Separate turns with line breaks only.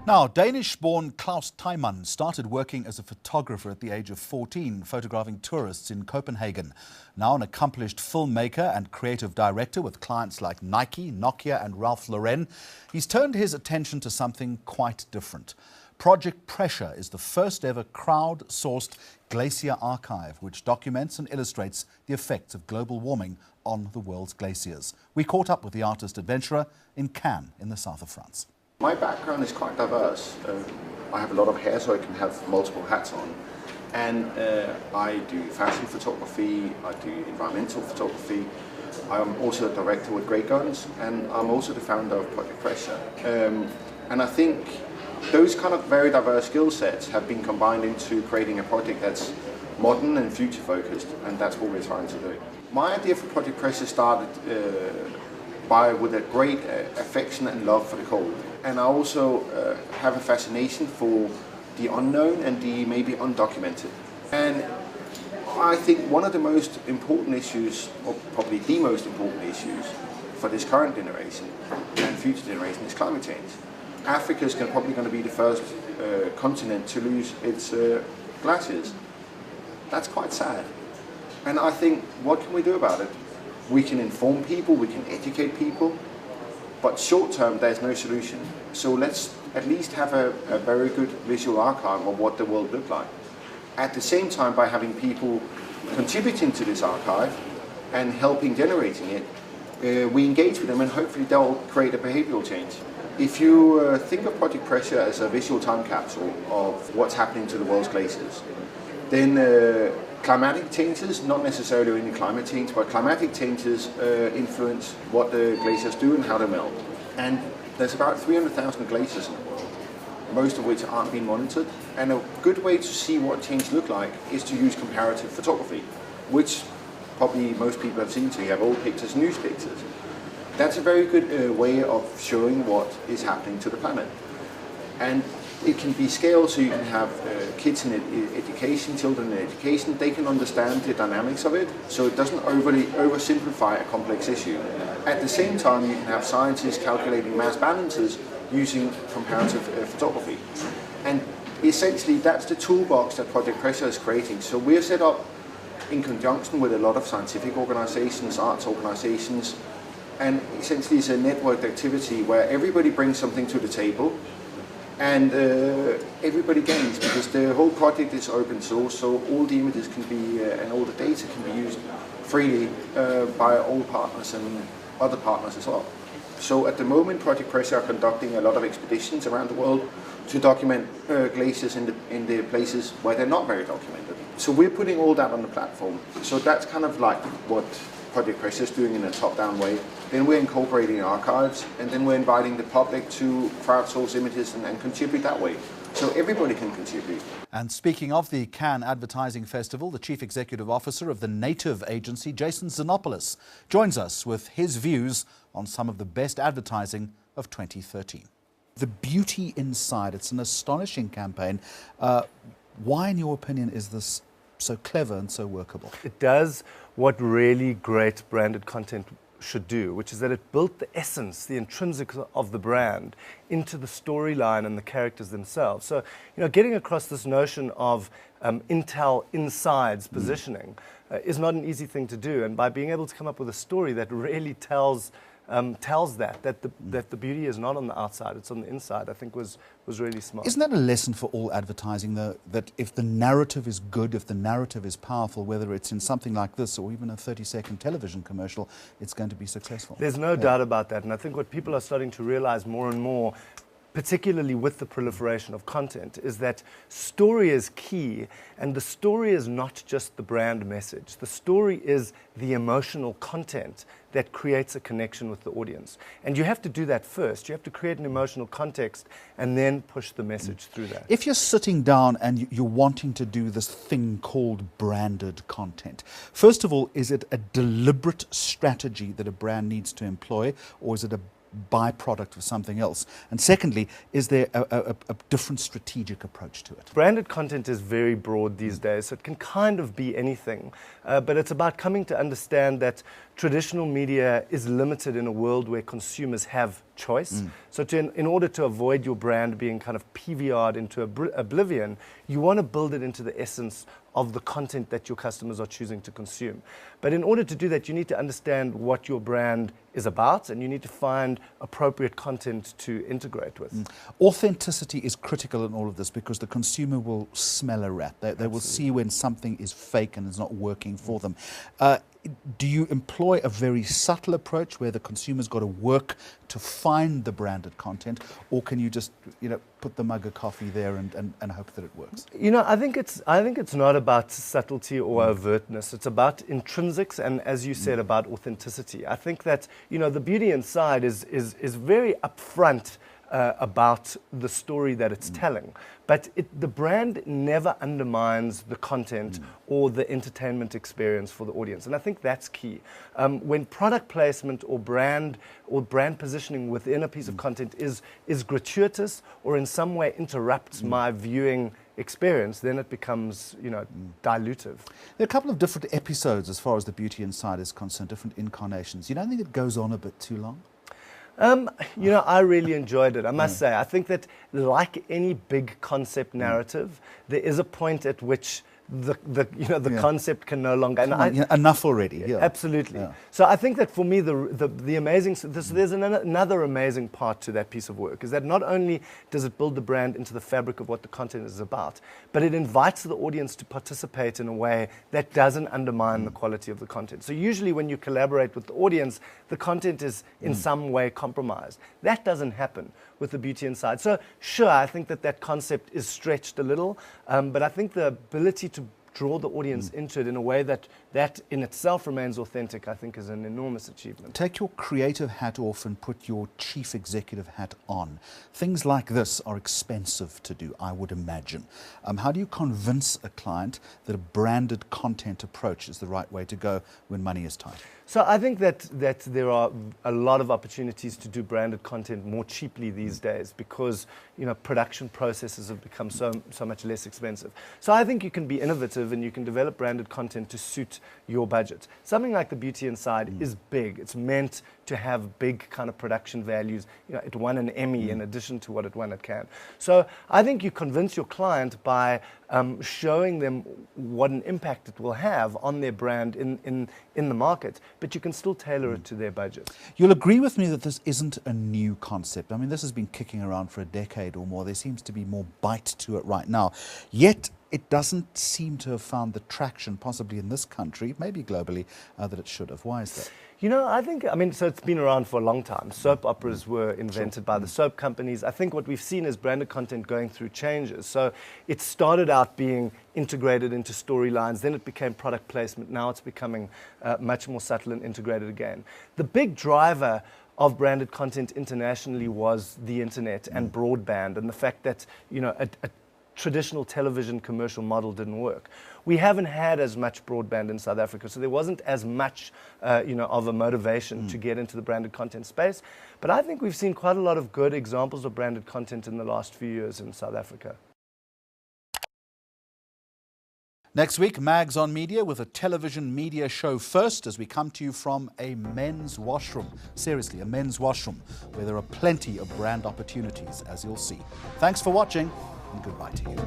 Now, Danish-born Klaus Thymann started working as a photographer at the age of 14, photographing tourists in Copenhagen. Now an accomplished filmmaker and creative director with clients like Nike, Nokia and Ralph Lauren, he's turned his attention to something quite different. Project Pressure is the first ever crowd-sourced glacier archive which documents and illustrates the effects of global warming on the world's glaciers. We caught up with the artist-adventurer in Cannes in the south of France.
My background is quite diverse. I have a lot of hair, so I can have multiple hats on. And I do fashion photography, I do environmental photography. I'm also a director with Great Guns, and I'm also the founder of Project Pressure. And I think those kind of very diverse skill sets have been combined into creating a project that's modern and future focused, and that's what we're trying to do. My idea for Project Pressure started with a great affection and love for the cold. And I also have a fascination for the unknown and the maybe undocumented. And I think one of the most important issues, or probably the most important issues for this current generation and future generation is climate change. Africa is probably going to be the first continent to lose its glaciers. That's quite sad. And I think, what can we do about it? We can inform people, we can educate people, but short term there's no solution. So let's at least have a very good visual archive of what the world looked like. At the same time, by having people contributing to this archive and helping generating it, we engage with them and hopefully they'll create a behavioral change. If you think of Project Pressure as a visual time capsule of what's happening to the world's glaciers, then climatic changes, not necessarily only climate change, but climatic changes influence what the glaciers do and how they melt. And there's about 300,000 glaciers in the world, most of which aren't being monitored. And a good way to see what change look like is to use comparative photography, which probably most people have seen. So you have old pictures, news pictures. That's a very good way of showing what is happening to the planet. And it can be scaled, so you can have kids in education, children in education, they can understand the dynamics of it, so it doesn't oversimplify a complex issue. At the same time, you can have scientists calculating mass balances using comparative photography. And essentially, that's the toolbox that Project Pressure is creating. So we're set up in conjunction with a lot of scientific organizations, arts organizations, and essentially it's a networked activity where everybody brings something to the table. And everybody gains, because the whole project is open source, so all the images can be and all the data can be used freely by all partners and other partners as well. So at the moment, Project Pressure are conducting a lot of expeditions around the world to document glaciers in the places where they're not very documented. So we're putting all that on the platform. So that's kind of like what Project Pressure is doing in a top-down way. Then we're incorporating archives, and then we're inviting the public to crowdsource images and contribute that way. So everybody can contribute.
And speaking of the Cannes Advertising Festival, the Chief Executive Officer of the Native Agency, Jason Xenopoulous, joins us with his views on some of the best advertising of 2013. The beauty inside, it's an astonishing campaign. Why, in your opinion, is this so clever and so workable?
It does what really great branded content should do, which is that it built the essence, the intrinsic of the brand into the storyline and the characters themselves. So, getting across this notion of Intel Inside's positioning is not an easy thing to do. And by being able to come up with a story that really tells that the beauty is not on the outside, it's on the inside, I think was really smart.
Isn't that a lesson for all advertising, though, that if the narrative is good, if the narrative is powerful, whether it's in something like this or even a 30-second television commercial, it's going to be successful?
There's no doubt about that. And I think what people are starting to realize more and more, particularly with the proliferation of content, is that story is key, and the story is not just the brand message. The story is the emotional content that creates a connection with the audience. And you have to do that first. You have to create an emotional context and then push the message through that.
If you're sitting down and you're wanting to do this thing called branded content, first of all, is it a deliberate strategy that a brand needs to employ, or is it a byproduct of something else? And secondly, is there a different strategic approach to it?
Branded content is very broad these days, so it can kind of be anything. But it's about coming to understand that traditional media is limited in a world where consumers have choice. So in order to avoid your brand being kind of PVR'd into oblivion, you want to build it into the essence of the content that your customers are choosing to consume. But in order to do that, you need to understand what your brand is about, and you need to find appropriate content to integrate with.
Authenticity is critical in all of this because the consumer will smell a rat. They will see when something is fake and is not working for them. Do you employ a very subtle approach where the consumer's got to work to find the branded content, or can you just, put the mug of coffee there and hope that it works?
I think it's not about subtlety or overtness. It's about intrinsics and, as you said, about authenticity. I think that the beauty inside is very upfront about the story that it's telling. But the brand never undermines the content or the entertainment experience for the audience. And I think that's key. When product placement or brand positioning within a piece of content is gratuitous or in some way interrupts my viewing experience, then it becomes, dilutive.
There are a couple of different episodes as far as the beauty inside is concerned, different incarnations. You don't think it goes on a bit too long?
I really enjoyed it, I must say. I think that, like any big concept narrative, there is a point at which the concept can no longer.
Enough already. Yeah.
Absolutely. Yeah. So I think that for me, the amazing. There's another amazing part to that piece of work is that not only does it build the brand into the fabric of what the content is about, but it invites the audience to participate in a way that doesn't undermine the quality of the content. So usually, when you collaborate with the audience, the content is in some way compromised. That doesn't happen with the beauty inside. So sure, I think that concept is stretched a little, but I think the ability to draw the audience into it in a way that in itself remains authentic, I think is an enormous achievement.
Take your creative hat off and put your chief executive hat on. Things like this are expensive to do, I would imagine. How do you convince a client that a branded content approach is the right way to go when money is tight?
So I think that there are a lot of opportunities to do branded content more cheaply these days because production processes have become so much less expensive. So I think you can be innovative and you can develop branded content to suit your budget. Something like The Beauty Inside is big. It's meant to have big kind of production values. It won an Emmy in addition to what it won at Cannes. So I think you convince your client by showing them what an impact it will have on their brand in the market, but you can still tailor it to their budget.
You'll agree with me that this isn't a new concept. I mean, this has been kicking around for a decade or more. There seems to be more bite to it right now. Yet, it doesn't seem to have found the traction, possibly in this country, maybe globally, that it should have. Why is that?
So it's been around for a long time. Soap operas were invented by the soap companies. I think what we've seen is branded content going through changes. So it started out being integrated into storylines, then it became product placement. Now it's becoming much more subtle and integrated again. The big driver of branded content internationally was the internet and broadband, and the fact that a traditional television commercial model didn't work. We haven't had as much broadband in South Africa, so there wasn't as much of a motivation to get into the branded content space. But I think we've seen quite a lot of good examples of branded content in the last few years in South Africa.
Next week, Mags on Media with a television media show first as we come to you from a men's washroom. Seriously, a men's washroom where there are plenty of brand opportunities, as you'll see. Thanks for watching and goodbye to you.